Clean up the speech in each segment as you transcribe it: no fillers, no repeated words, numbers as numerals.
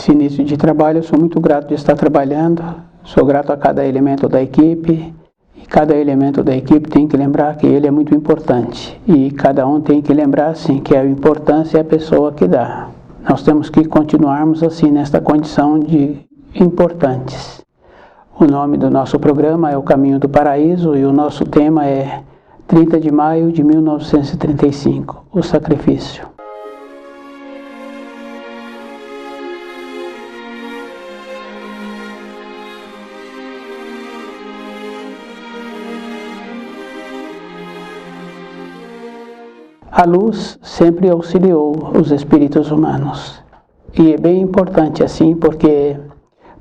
Esse início de trabalho, eu sou muito grato de estar trabalhando, sou grato a cada elemento da equipe, e cada elemento da equipe tem que lembrar que ele é muito importante, e cada um tem que lembrar, assim, que a importância é a pessoa que dá. Nós temos que continuarmos assim, nesta condição de importantes. O nome do nosso programa é O Caminho do Paraíso, e o nosso tema é 30 de maio de 1935, o sacrifício. A luz sempre auxiliou os espíritos humanos. E é bem importante assim, porque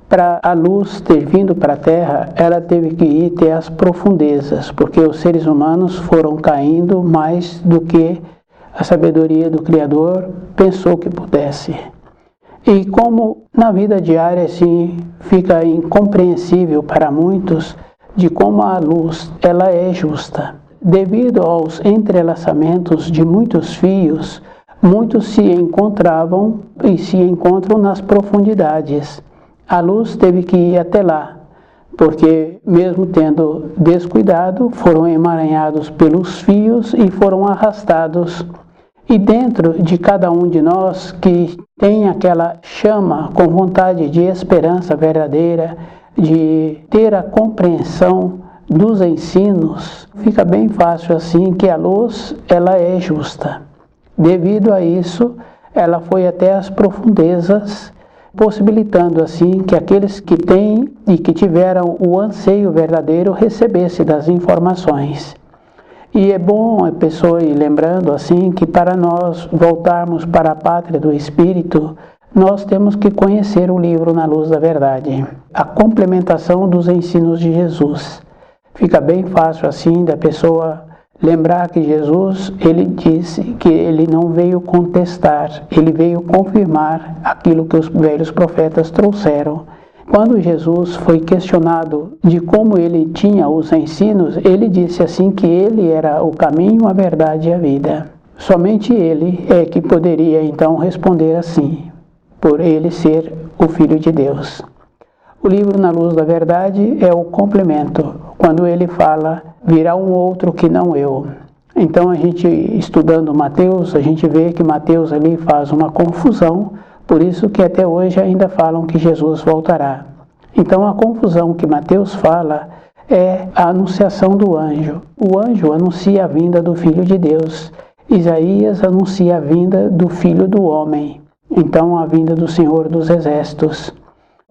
para a luz ter vindo para a Terra, ela teve que ir até as profundezas, porque os seres humanos foram caindo mais do que a sabedoria do Criador pensou que pudesse. E como na vida diária assim, fica incompreensível para muitos de como a luz ela é justa. Devido aos entrelaçamentos de muitos fios, muitos se encontravam e se encontram nas profundidades. A luz teve que ir até lá, porque mesmo tendo descuidado, foram emaranhados pelos fios e foram arrastados. E dentro de cada um de nós que tem aquela chama com vontade de esperança verdadeira, de ter a compreensão dos ensinos, fica bem fácil assim que a luz ela é justa. Devido a isso, ela foi até as profundezas, possibilitando assim que aqueles que têm e que tiveram o anseio verdadeiro recebessem das informações. E é bom a pessoa ir lembrando assim que para nós voltarmos para a pátria do Espírito, nós temos que conhecer o livro Na Luz da Verdade, a complementação dos ensinos de Jesus. Fica bem fácil assim da pessoa lembrar que Jesus, ele disse que ele não veio contestar, ele veio confirmar aquilo que os velhos profetas trouxeram. Quando Jesus foi questionado de como ele tinha os ensinos, ele disse assim que ele era o caminho, a verdade e a vida. Somente ele é que poderia então responder assim, por ele ser o Filho de Deus. O livro Na Luz da Verdade é o complemento, quando ele fala, virá um outro que não eu. Então a gente, estudando Mateus, a gente vê que Mateus ali faz uma confusão, por isso que até hoje ainda falam que Jesus voltará. Então a confusão que Mateus fala é a anunciação do anjo. O anjo anuncia a vinda do Filho de Deus. Isaías anuncia a vinda do Filho do Homem. Então a vinda do Senhor dos Exércitos.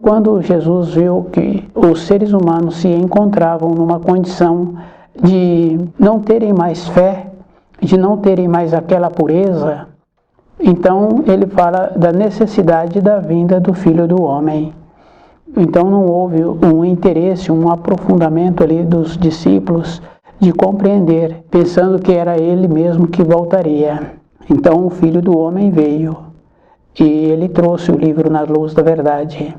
Quando Jesus viu que os seres humanos se encontravam numa condição de não terem mais fé, de não terem mais aquela pureza, então ele fala da necessidade da vinda do Filho do Homem. Então não houve um interesse, um aprofundamento ali dos discípulos de compreender, pensando que era ele mesmo que voltaria. Então o Filho do Homem veio e ele trouxe o livro Na Luz da Verdade.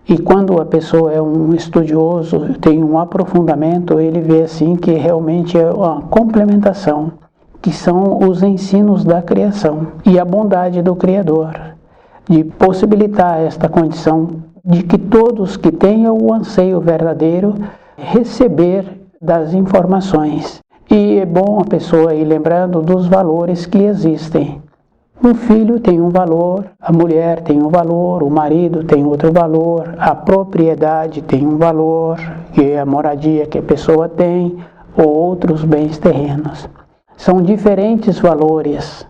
E quando a pessoa é um estudioso, tem um aprofundamento, ele vê assim que realmente é uma complementação, que são os ensinos da criação e a bondade do Criador, de possibilitar esta condição de que todos que tenham o anseio verdadeiro receber das informações. E é bom a pessoa ir lembrando dos valores que existem. O filho tem um valor, a mulher tem um valor, o marido tem outro valor, a propriedade tem um valor, que é a moradia que a pessoa tem, ou outros bens terrenos. São diferentes valores.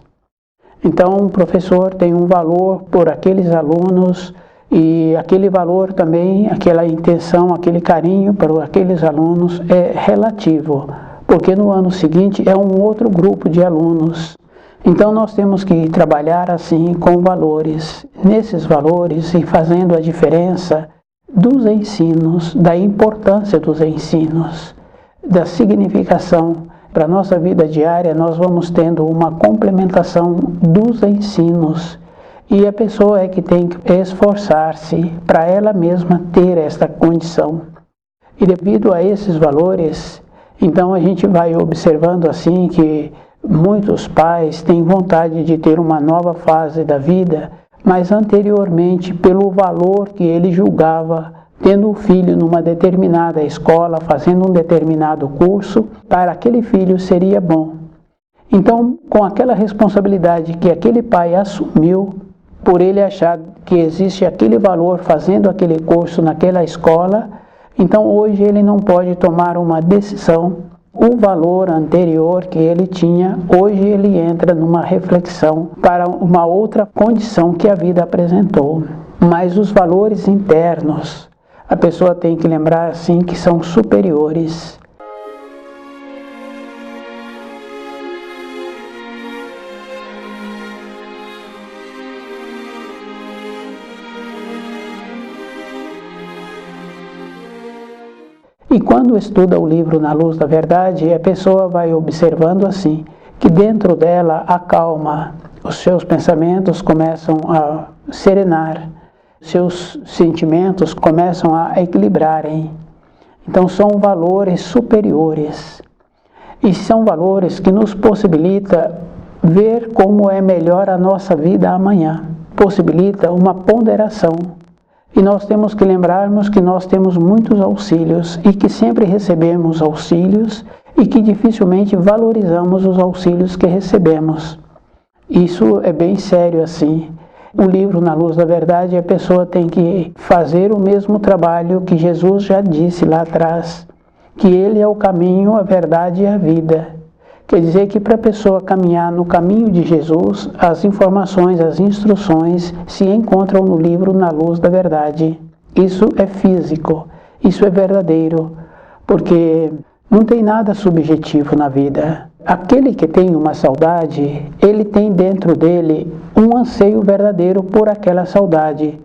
Então, o professor tem um valor por aqueles alunos e aquele valor também, aquela intenção, aquele carinho para aqueles alunos é relativo, porque no ano seguinte é um outro grupo de alunos. Então nós temos que trabalhar assim com valores, nesses valores e fazendo a diferença dos ensinos, da importância dos ensinos, da significação. Para a nossa vida diária nós vamos tendo uma complementação dos ensinos e a pessoa é que tem que esforçar-se para ela mesma ter esta condição. E devido a esses valores, então a gente vai observando assim que muitos pais têm vontade de ter uma nova fase da vida, mas anteriormente pelo valor que ele julgava, tendo um filho numa determinada escola, fazendo um determinado curso, para aquele filho seria bom. Então, com aquela responsabilidade que aquele pai assumiu, por ele achar que existe aquele valor fazendo aquele curso naquela escola, então hoje ele não pode tomar uma decisão. O valor anterior que ele tinha, hoje ele entra numa reflexão para uma outra condição que a vida apresentou. Mas os valores internos, a pessoa tem que lembrar assim que são superiores. E quando estuda o livro Na Luz da Verdade, a pessoa vai observando assim, que dentro dela acalma, os seus pensamentos começam a serenar, seus sentimentos começam a equilibrarem. Então são valores superiores. E são valores que nos possibilitam ver como é melhor a nossa vida amanhã. Possibilita uma ponderação. E nós temos que lembrarmos que nós temos muitos auxílios e que sempre recebemos auxílios e que dificilmente valorizamos os auxílios que recebemos. Isso é bem sério assim. O livro Na Luz da Verdade, a pessoa tem que fazer o mesmo trabalho que Jesus já disse lá atrás, que Ele é o caminho, a verdade e a vida. Quer dizer que para a pessoa caminhar no caminho de Jesus, as informações, as instruções se encontram no livro Na Luz da Verdade. Isso é físico, isso é verdadeiro, porque não tem nada subjetivo na vida. Aquele que tem uma saudade, ele tem dentro dele um anseio verdadeiro por aquela saudade.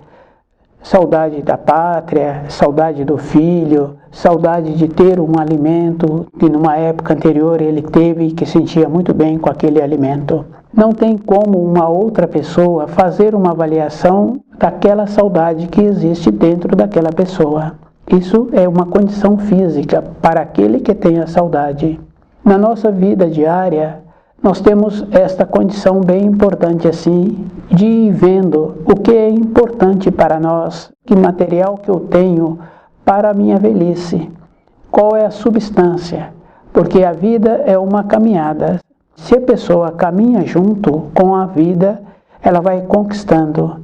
Saudade da pátria, saudade do filho, saudade de ter um alimento que numa época anterior ele teve e que sentia muito bem com aquele alimento. Não tem como uma outra pessoa fazer uma avaliação daquela saudade que existe dentro daquela pessoa. Isso é uma condição física para aquele que tem a saudade. Na nossa vida diária, nós temos esta condição bem importante assim, de ir vendo o que é importante para nós, que material que eu tenho para a minha velhice, qual é a substância, porque a vida é uma caminhada. Se a pessoa caminha junto com a vida, ela vai conquistando.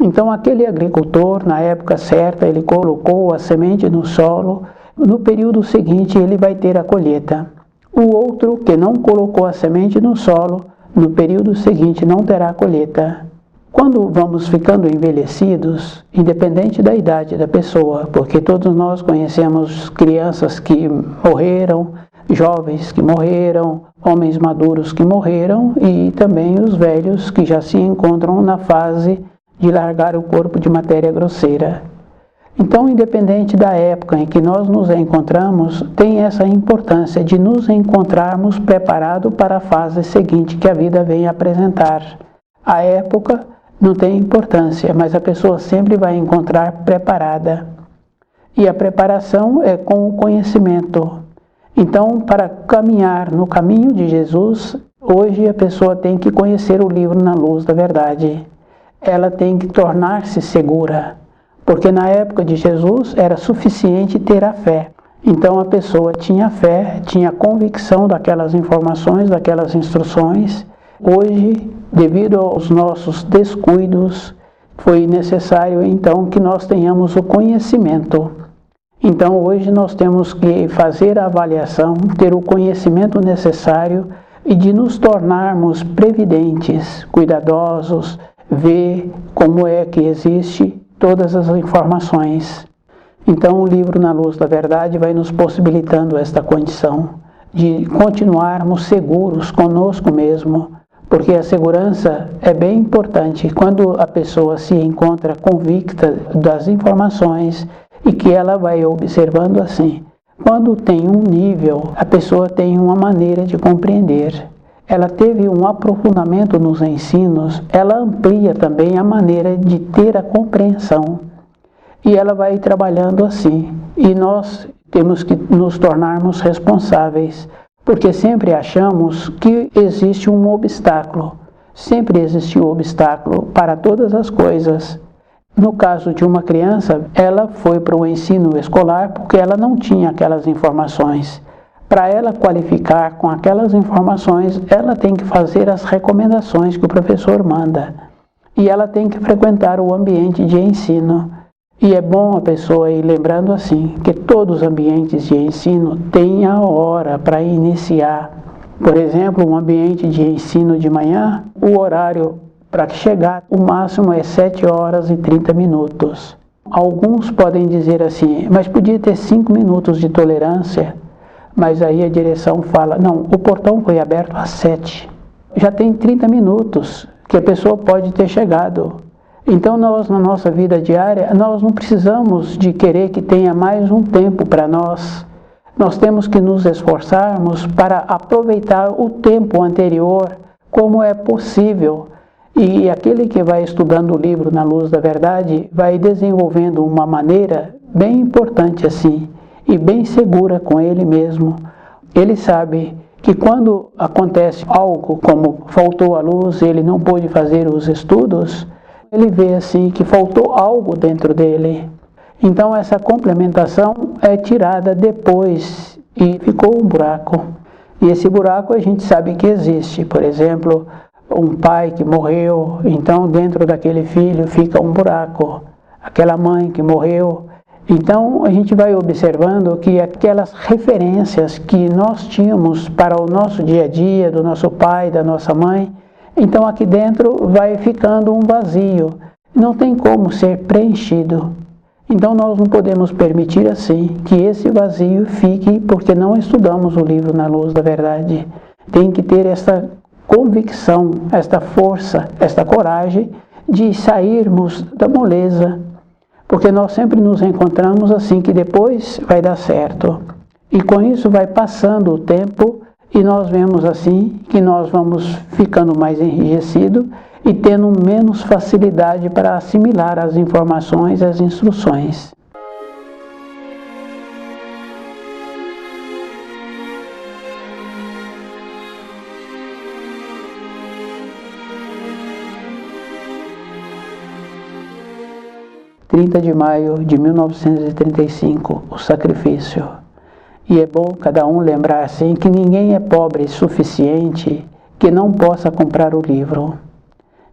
Então aquele agricultor, na época certa, ele colocou a semente no solo, no período seguinte ele vai ter a colheita. O outro que não colocou a semente no solo, no período seguinte não terá colheita. Quando vamos ficando envelhecidos, independente da idade da pessoa, porque todos nós conhecemos crianças que morreram, jovens que morreram, homens maduros que morreram e também os velhos que já se encontram na fase de largar o corpo de matéria grosseira. Então, independente da época em que nós nos encontramos, tem essa importância de nos encontrarmos preparados para a fase seguinte que a vida vem apresentar. A época não tem importância, mas a pessoa sempre vai encontrar preparada. E a preparação é com o conhecimento. Então, para caminhar no caminho de Jesus, hoje a pessoa tem que conhecer o livro Na Luz da Verdade. Ela tem que tornar-se segura. Porque na época de Jesus era suficiente ter a fé. Então a pessoa tinha fé, tinha convicção daquelas informações, daquelas instruções. Hoje, devido aos nossos descuidos, foi necessário então que nós tenhamos o conhecimento. Então hoje nós temos que fazer a avaliação, ter o conhecimento necessário e de nos tornarmos previdentes, cuidadosos, ver como é que existe todas as informações. Então o livro Na Luz da Verdade vai nos possibilitando esta condição de continuarmos seguros conosco mesmo, porque a segurança é bem importante quando a pessoa se encontra convicta das informações e que ela vai observando assim. Quando tem um nível, a pessoa tem uma maneira de compreender. Ela teve um aprofundamento nos ensinos, ela amplia também a maneira de ter a compreensão. E ela vai trabalhando assim. E nós temos que nos tornarmos responsáveis, porque sempre achamos que existe um obstáculo. sempre existiu obstáculo para todas as coisas. No caso de uma criança, ela foi para o ensino escolar porque ela não tinha aquelas informações. Para ela qualificar com aquelas informações, ela tem que fazer as recomendações que o professor manda. E ela tem que frequentar o ambiente de ensino. E é bom a pessoa ir lembrando assim, que todos os ambientes de ensino têm a hora para iniciar. Por exemplo, um ambiente de ensino de manhã, o horário para chegar, o máximo é 7h30. Alguns podem dizer assim, mas podia ter 5 minutos de tolerância. Mas aí a direção fala, não, o portão foi aberto às 7. Já tem 30 minutos que a pessoa pode ter chegado. Então nós, na nossa vida diária, nós não precisamos de querer que tenha mais um tempo para nós. Nós temos que nos esforçarmos para aproveitar o tempo anterior como é possível. E aquele que vai estudando o livro Na Luz da Verdade vai desenvolvendo uma maneira bem importante assim, e bem segura com ele mesmo. Ele sabe que quando acontece algo como faltou a luz, ele não pôde fazer os estudos, ele vê assim que faltou algo dentro dele. Então essa complementação é tirada depois e ficou um buraco. E esse buraco a gente sabe que existe. Por exemplo, um pai que morreu, então dentro daquele filho fica um buraco. Aquela mãe que morreu. Então a gente vai observando que aquelas referências que nós tínhamos para o nosso dia a dia, do nosso pai, da nossa mãe, então aqui dentro vai ficando um vazio, não tem como ser preenchido. Então nós não podemos permitir assim que esse vazio fique porque não estudamos o livro Na Luz da Verdade. Tem que ter essa convicção, esta força, esta coragem de sairmos da moleza, porque nós sempre nos encontramos assim que depois vai dar certo. E com isso vai passando o tempo e nós vemos assim que nós vamos ficando mais enrijecidos e tendo menos facilidade para assimilar as informações e as instruções. « 30 de maio de 1935, o sacrifício. E é bom cada um lembrar assim que ninguém é pobre suficiente que não possa comprar o livro.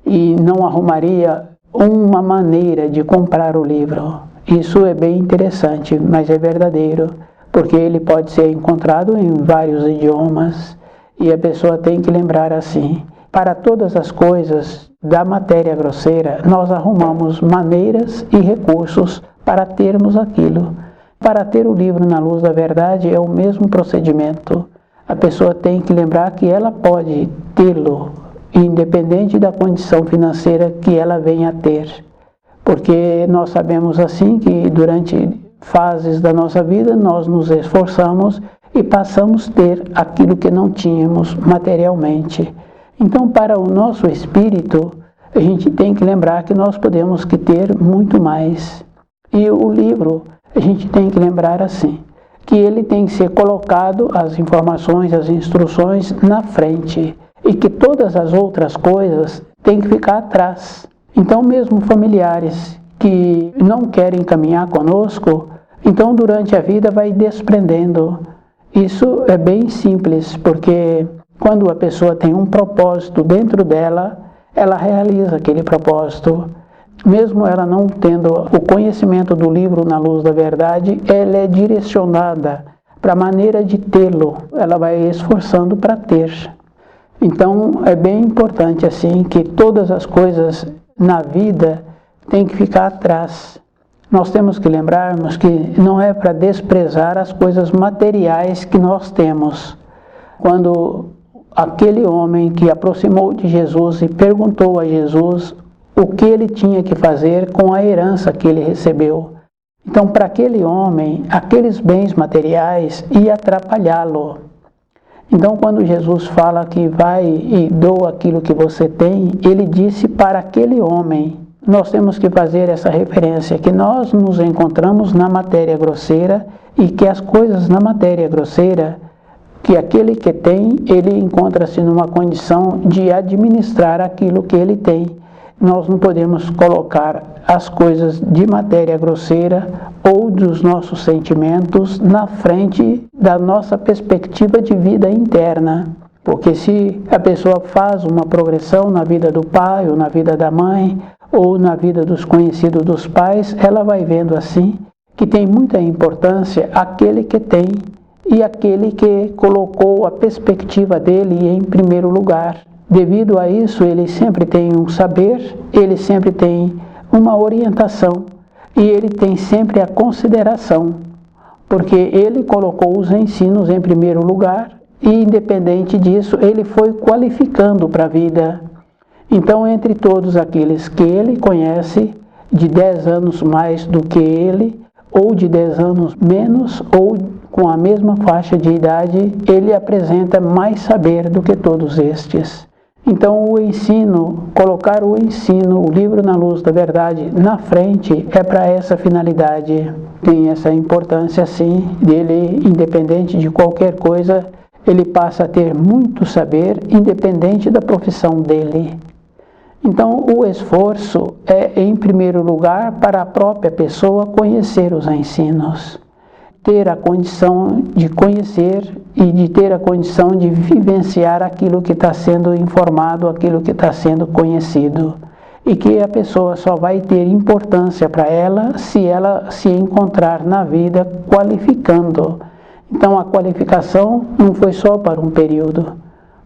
E não arrumaria uma maneira de comprar o livro. Isso é bem interessante, mas é verdadeiro, porque ele pode ser encontrado em vários idiomas e a pessoa tem que lembrar assim. Para todas as coisas da matéria grosseira, nós arrumamos maneiras e recursos para termos aquilo. Para ter o livro Na Luz da Verdade é o mesmo procedimento. A pessoa tem que lembrar que ela pode tê-lo, independente da condição financeira que ela venha a ter. Porque nós sabemos assim que durante fases da nossa vida nós nos esforçamos e passamos a ter aquilo que não tínhamos materialmente. Então, para o nosso espírito, a gente tem que lembrar que nós podemos ter muito mais. E o livro, a gente tem que lembrar assim, que ele tem que ser colocado, as informações, as instruções, na frente. E que todas as outras coisas têm que ficar atrás. Então, mesmo familiares que não querem caminhar conosco, então durante a vida vai desprendendo. Isso é bem simples, porque quando a pessoa tem um propósito dentro dela, ela realiza aquele propósito. Mesmo ela não tendo o conhecimento do livro Na Luz da Verdade, ela é direcionada para a maneira de tê-lo. Ela vai esforçando para ter. Então, é bem importante assim que todas as coisas na vida têm que ficar atrás. Nós temos que lembrarmos que não é para desprezar as coisas materiais que nós temos. Quando aquele homem que aproximou de Jesus e perguntou a Jesus o que ele tinha que fazer com a herança que ele recebeu. Então, para aquele homem, aqueles bens materiais iam atrapalhá-lo. Então, quando Jesus fala que vai e doa aquilo que você tem, ele disse para aquele homem. Nós temos que fazer essa referência, que nós nos encontramos na matéria grosseira e que as coisas na matéria grosseira que aquele que tem, ele encontra-se numa condição de administrar aquilo que ele tem. Nós não podemos colocar as coisas de matéria grosseira ou dos nossos sentimentos na frente da nossa perspectiva de vida interna. Porque se a pessoa faz uma progressão na vida do pai ou na vida da mãe ou na vida dos conhecidos dos pais, ela vai vendo assim que tem muita importância aquele que tem e aquele que colocou a perspectiva dele em primeiro lugar. Devido a isso, ele sempre tem um saber, ele sempre tem uma orientação e ele tem sempre a consideração, porque ele colocou os ensinos em primeiro lugar e, independente disso, ele foi qualificando para a vida. Então, entre todos aqueles que ele conhece, de 10 anos mais do que ele, ou de 10 anos menos, ou com a mesma faixa de idade, ele apresenta mais saber do que todos estes. Então o ensino, colocar o ensino, o livro na luz da verdade na frente é para essa finalidade. Tem essa importância sim, dele, independente de qualquer coisa, ele passa a ter muito saber, independente da profissão dele. Então o esforço é, em primeiro lugar, para a própria pessoa conhecer os ensinos. Ter a condição de conhecer e de ter a condição de vivenciar aquilo que está sendo informado, aquilo que está sendo conhecido. E que a pessoa só vai ter importância para ela se encontrar na vida qualificando. Então a qualificação não foi só para um período,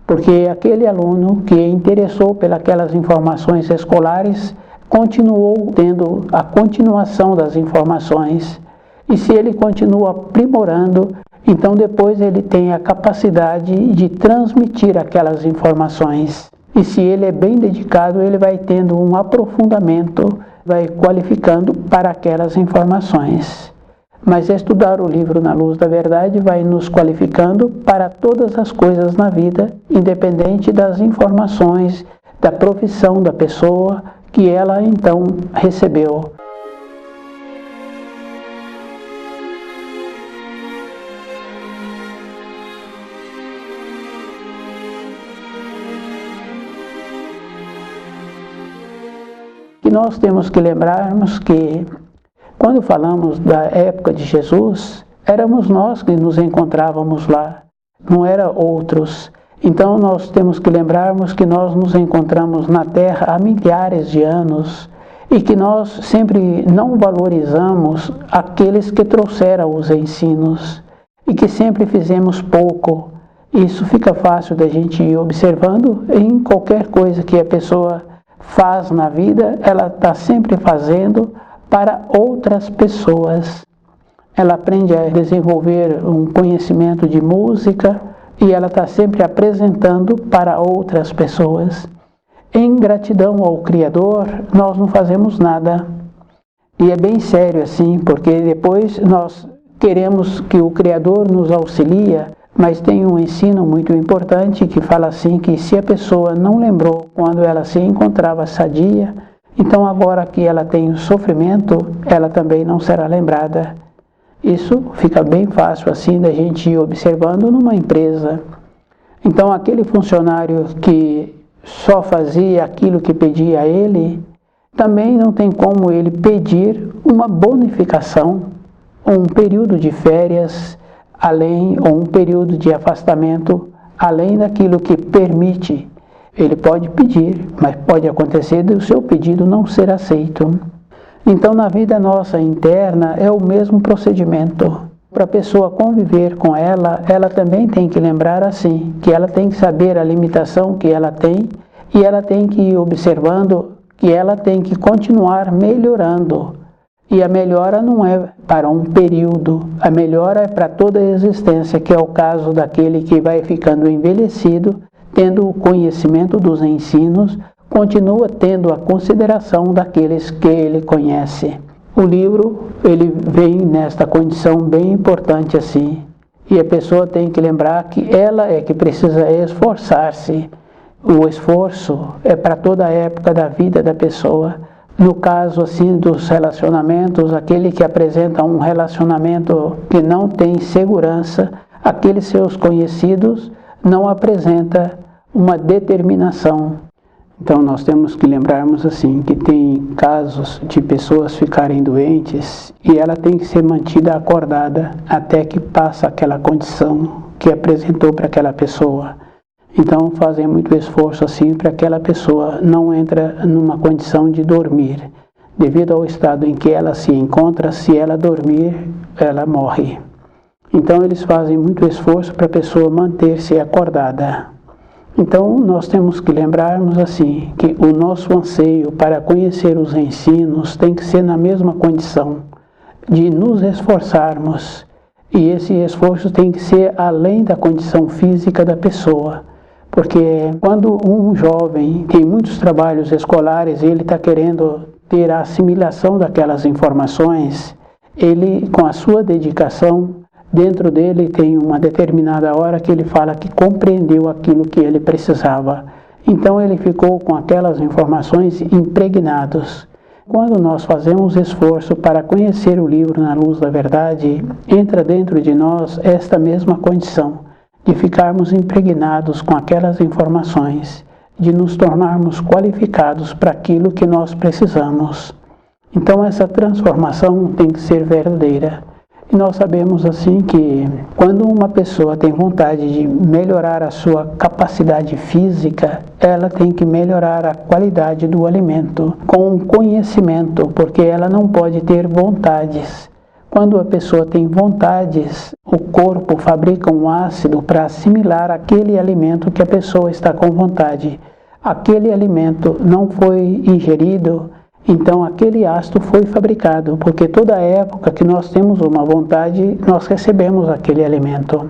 porque aquele aluno que interessou pelas informações escolares continuou tendo a continuação das informações. E se ele continua aprimorando, então depois ele tem a capacidade de transmitir aquelas informações. E se ele é bem dedicado, ele vai tendo um aprofundamento, vai qualificando para aquelas informações. Mas estudar o livro na luz da verdade vai nos qualificando para todas as coisas na vida, independente das informações, da profissão da pessoa que ela então recebeu. E nós temos que lembrarmos que, quando falamos da época de Jesus, éramos nós que nos encontrávamos lá, não eram outros. Então nós temos que lembrarmos que nós nos encontramos na Terra há milhares de anos e que nós sempre não valorizamos aqueles que trouxeram os ensinos e que sempre fizemos pouco. Isso fica fácil da gente ir observando em qualquer coisa que a pessoa faz na vida, ela está sempre fazendo para outras pessoas. Ela aprende a desenvolver um conhecimento de música e ela está sempre apresentando para outras pessoas. Em gratidão ao Criador, nós não fazemos nada. E é bem sério assim, porque depois nós queremos que o Criador nos auxilie, mas tem um ensino muito importante que fala assim, que se a pessoa não lembrou quando ela se encontrava sadia, então agora que ela tem sofrimento, ela também não será lembrada. Isso fica bem fácil assim da gente ir observando numa empresa. Então aquele funcionário que só fazia aquilo que pedia a ele, também não tem como ele pedir uma bonificação, um período de férias, além, ou um período de afastamento, além daquilo que permite. Ele pode pedir, mas pode acontecer de o seu pedido não ser aceito. Então, na vida nossa interna, é o mesmo procedimento. Para a pessoa conviver com ela, ela também tem que lembrar assim, que ela tem que saber a limitação que ela tem e ela tem que ir observando que ela tem que continuar melhorando. E a melhora não é para um período, a melhora é para toda a existência, que é o caso daquele que vai ficando envelhecido, tendo o conhecimento dos ensinos, continua tendo a consideração daqueles que ele conhece. O livro, ele vem nesta condição bem importante assim, e a pessoa tem que lembrar que ela é que precisa esforçar-se. O esforço é para toda a época da vida da pessoa. No caso assim dos relacionamentos, aquele que apresenta um relacionamento que não tem segurança, aqueles seus conhecidos não apresentam uma determinação. Então nós temos que lembrarmos assim, que tem casos de pessoas ficarem doentes e ela tem que ser mantida acordada até que passa aquela condição que apresentou para aquela pessoa. Então fazem muito esforço assim para que aquela pessoa não entre numa condição de dormir. Devido ao estado em que ela se encontra, se ela dormir, ela morre. Então eles fazem muito esforço para a pessoa manter-se acordada. Então nós temos que lembrarmos assim, que o nosso anseio para conhecer os ensinos tem que ser na mesma condição de nos esforçarmos. E esse esforço tem que ser além da condição física da pessoa. Porque quando um jovem tem muitos trabalhos escolares e ele está querendo ter a assimilação daquelas informações, ele, com a sua dedicação, dentro dele tem uma determinada hora que ele fala que compreendeu aquilo que ele precisava. Então ele ficou com aquelas informações impregnadas. Quando nós fazemos esforço para conhecer o livro na luz da verdade, entra dentro de nós esta mesma condição de ficarmos impregnados com aquelas informações, de nos tornarmos qualificados para aquilo que nós precisamos. Então essa transformação tem que ser verdadeira. E nós sabemos assim que quando uma pessoa tem vontade de melhorar a sua capacidade física, ela tem que melhorar a qualidade do alimento com conhecimento, porque ela não pode ter vontades. Quando a pessoa tem vontades, o corpo fabrica um ácido para assimilar aquele alimento que a pessoa está com vontade. Aquele alimento não foi ingerido, então aquele ácido foi fabricado, porque toda época que nós temos uma vontade, nós recebemos aquele alimento.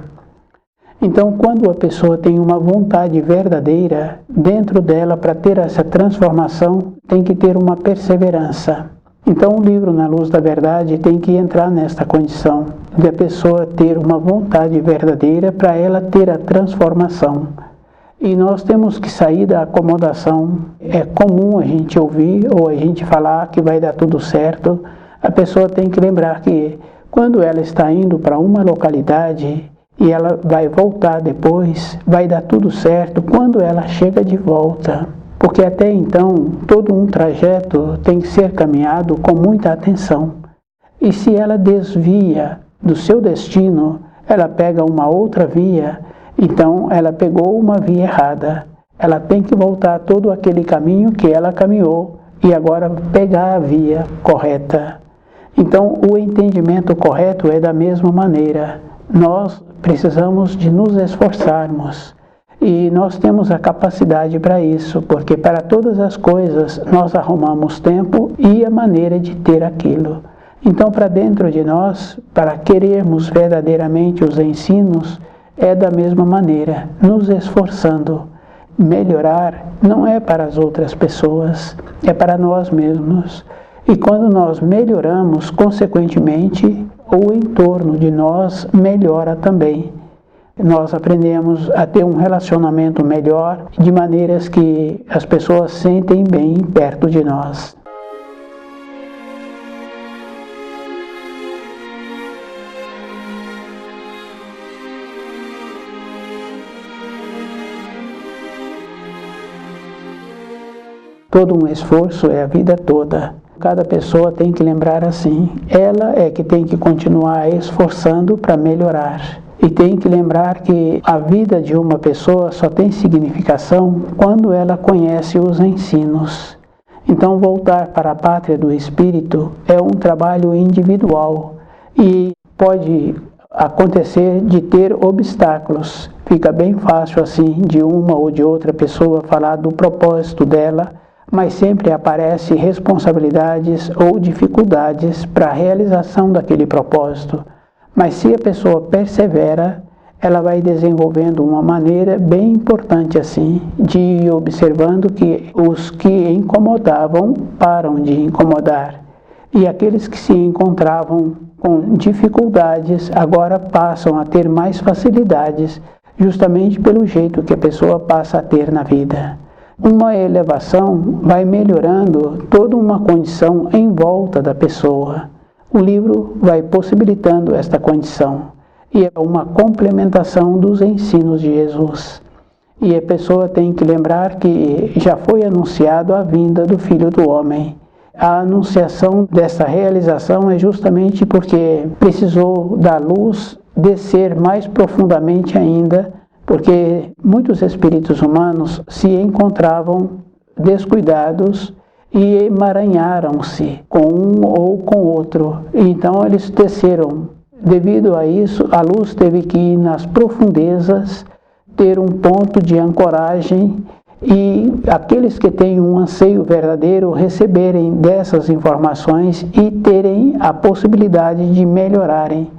Então, quando a pessoa tem uma vontade verdadeira, dentro dela, para ter essa transformação, tem que ter uma perseverança. Então, o livro Na Luz da Verdade tem que entrar nesta condição de a pessoa ter uma vontade verdadeira para ela ter a transformação. E nós temos que sair da acomodação. É comum a gente ouvir ou a gente falar que vai dar tudo certo. A pessoa tem que lembrar que quando ela está indo para uma localidade e ela vai voltar depois, vai dar tudo certo quando ela chega de volta. Porque até então, todo um trajeto tem que ser caminhado com muita atenção. E se ela desvia do seu destino, ela pega uma outra via, então ela pegou uma via errada. Ela tem que voltar todo aquele caminho que ela caminhou e agora pegar a via correta. Então o entendimento correto é da mesma maneira. Nós precisamos de nos esforçarmos. E nós temos a capacidade para isso, porque para todas as coisas nós arrumamos tempo e a maneira de ter aquilo. Então, para dentro de nós, para querermos verdadeiramente os ensinos, é da mesma maneira, nos esforçando. Melhorar não é para as outras pessoas, é para nós mesmos. E quando nós melhoramos, consequentemente, o entorno de nós melhora também. Nós aprendemos a ter um relacionamento melhor, de maneiras que as pessoas sentem bem perto de nós. Todo um esforço é a vida toda. Cada pessoa tem que lembrar assim, ela é que tem que continuar esforçando para melhorar. E tem que lembrar que a vida de uma pessoa só tem significação quando ela conhece os ensinos. Então, voltar para a pátria do espírito é um trabalho individual e pode acontecer de ter obstáculos. Fica bem fácil assim de uma ou de outra pessoa falar do propósito dela, mas sempre aparecem responsabilidades ou dificuldades para a realização daquele propósito. Mas se a pessoa persevera, ela vai desenvolvendo uma maneira bem importante assim, de ir observando que os que incomodavam param de incomodar. E aqueles que se encontravam com dificuldades agora passam a ter mais facilidades, justamente pelo jeito que a pessoa passa a ter na vida. Uma elevação vai melhorando toda uma condição em volta da pessoa. O livro vai possibilitando esta condição. e é uma complementação dos ensinos de Jesus. E a pessoa tem que lembrar que já foi anunciado a vinda do Filho do Homem. A anunciação dessa realização é justamente porque precisou da luz descer mais profundamente ainda, porque muitos espíritos humanos se encontravam descuidados e emaranharam-se com um ou com outro. Então eles desceram. Devido a isso, a luz teve que ir nas profundezas, ter um ponto de ancoragem, e aqueles que têm um anseio verdadeiro receberem dessas informações e terem a possibilidade de melhorarem.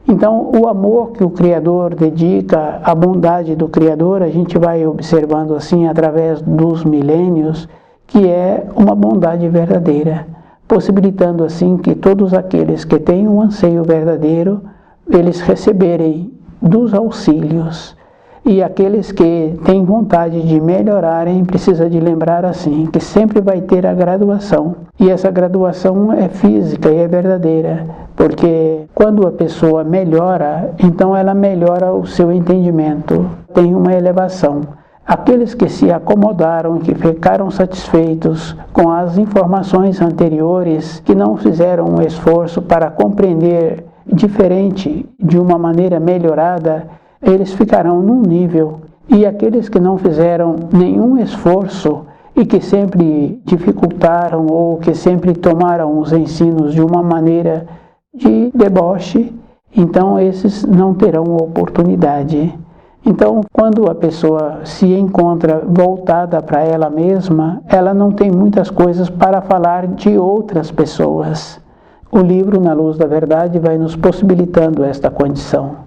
Então, o amor que o Criador dedica, a bondade do Criador, a gente vai observando assim através dos milênios, que é uma bondade verdadeira, possibilitando assim que todos aqueles que têm um anseio verdadeiro, eles receberem dos auxílios. E aqueles que têm vontade de melhorarem, precisa de lembrar assim, que sempre vai ter a graduação. E essa graduação é física e é verdadeira, porque quando a pessoa melhora, então ela melhora o seu entendimento, tem uma elevação. Aqueles que se acomodaram, que ficaram satisfeitos com as informações anteriores, que não fizeram um esforço para compreender diferente, de uma maneira melhorada, eles ficarão num nível. E aqueles que não fizeram nenhum esforço e que sempre dificultaram ou que sempre tomaram os ensinos de uma maneira de deboche, então esses não terão oportunidade. Então, quando a pessoa se encontra voltada para ela mesma, ela não tem muitas coisas para falar de outras pessoas. O livro Na Luz da Verdade vai nos possibilitando esta condição.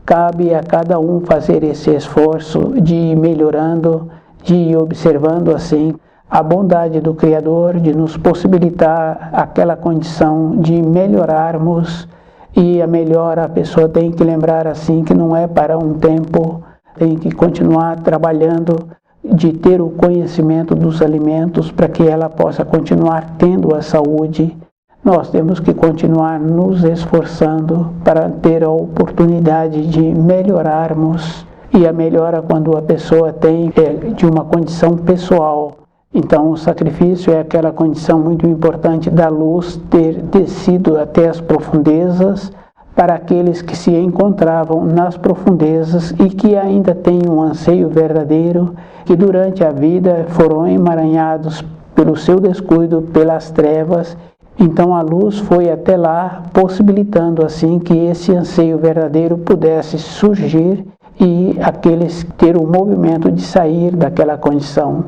Cabe a cada um fazer esse esforço de ir melhorando, de ir observando assim a bondade do Criador, de nos possibilitar aquela condição de melhorarmos. E a melhora, a pessoa tem que lembrar assim que não é para um tempo, tem que continuar trabalhando, de ter o conhecimento dos alimentos para que ela possa continuar tendo a saúde. Nós temos que continuar nos esforçando para ter a oportunidade de melhorarmos. E a melhora, quando a pessoa tem, é de uma condição pessoal. Então, o sacrifício é aquela condição muito importante da luz ter descido até as profundezas, para aqueles que se encontravam nas profundezas e que ainda têm um anseio verdadeiro, que durante a vida foram emaranhados pelo seu descuido, pelas trevas. Então a luz foi até lá, possibilitando assim que esse anseio verdadeiro pudesse surgir e aqueles ter o movimento de sair daquela condição.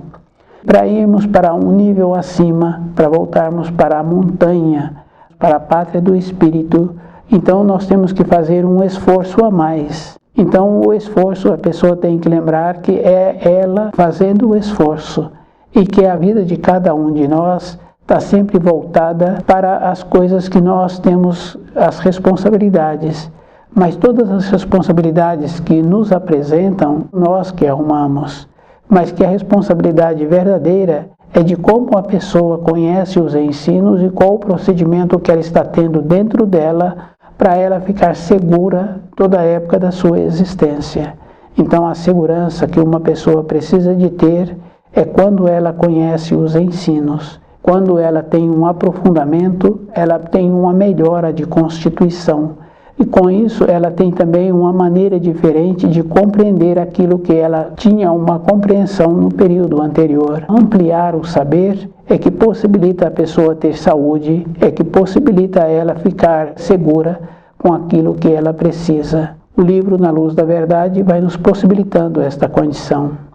Para irmos para um nível acima, para voltarmos para a montanha, para a pátria do Espírito, então nós temos que fazer um esforço a mais. Então o esforço, a pessoa tem que lembrar que é ela fazendo o esforço e que a vida de cada um de nós está sempre voltada para as coisas que nós temos, as responsabilidades. Mas todas as responsabilidades que nos apresentam, nós que arrumamos. Mas que a responsabilidade verdadeira é de como a pessoa conhece os ensinos e qual o procedimento que ela está tendo dentro dela para ela ficar segura toda a época da sua existência. Então a segurança que uma pessoa precisa de ter é quando ela conhece os ensinos. Quando ela tem um aprofundamento, ela tem uma melhora de constituição. E com isso ela tem também uma maneira diferente de compreender aquilo que ela tinha uma compreensão no período anterior. Ampliar o saber é que possibilita a pessoa ter saúde, é que possibilita ela ficar segura com aquilo que ela precisa. O livro Na Luz da Verdade vai nos possibilitando esta condição.